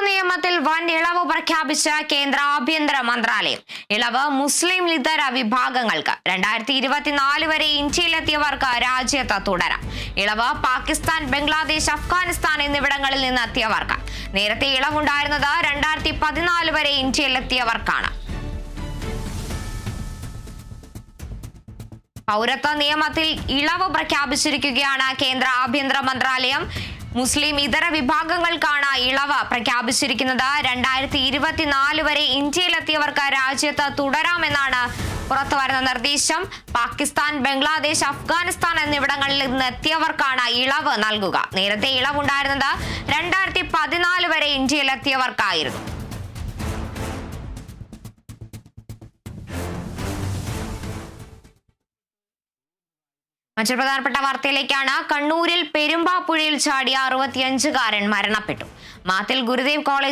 നിയമത്തിൽ വൻ ഇളവ് പ്രഖ്യാപിച്ച കേന്ദ്ര ആഭ്യന്തര മന്ത്രാലയം. ഇളവ് മുസ്ലിം ഇതര വിഭാഗങ്ങൾക്ക് 2024 വരെ ഇന്ത്യയിലെത്തിയവർക്ക് രാജ്യത്ത് തുടരാം. ഇളവ് പാകിസ്ഥാൻ, ബംഗ്ലാദേശ്, അഫ്ഗാനിസ്ഥാൻ എന്നിവിടങ്ങളിൽ നിന്ന് എത്തിയവർക്ക്. നേരത്തെ ഇളവുണ്ടായിരുന്നത് 2014 വരെ ഇന്ത്യയിലെത്തിയവർക്കാണ്. പൗരത്വ നിയമത്തിൽ ഇളവ് പ്രഖ്യാപിച്ചിരിക്കുകയാണ് കേന്ദ്ര ആഭ്യന്തര മന്ത്രാലയം. മുസ്ലിം ഇതര വിഭാഗങ്ങൾക്കാണ് ഇളവ് പ്രഖ്യാപിച്ചിരിക്കുന്നത്. 2024 വരെ ഇന്ത്യയിലെത്തിയവർക്ക് രാജ്യത്ത് തുടരാമെന്നാണ് പുറത്തുവരുന്ന നിർദ്ദേശം. പാകിസ്ഥാൻ, ബംഗ്ലാദേശ്, അഫ്ഗാനിസ്ഥാൻ എന്നിവിടങ്ങളിൽ നിന്ന് എത്തിയവർക്കാണ് ഇളവ് നൽകുക. നേരത്തെ ഇളവുണ്ടായിരുന്നത് 2014 വരെ ഇന്ത്യയിലെത്തിയവർക്കായിരുന്നു. മറ്റൊരു പ്രധാനപ്പെട്ട വാർത്തയിലേക്കാണ്. കണ്ണൂരിൽ പെരുമ്പാപ്പുഴയിൽ ചാടിയ 65-കാരൻ മരണപ്പെട്ടു. മാത്തിൽ ഗുരുദേവ് കോളേജ്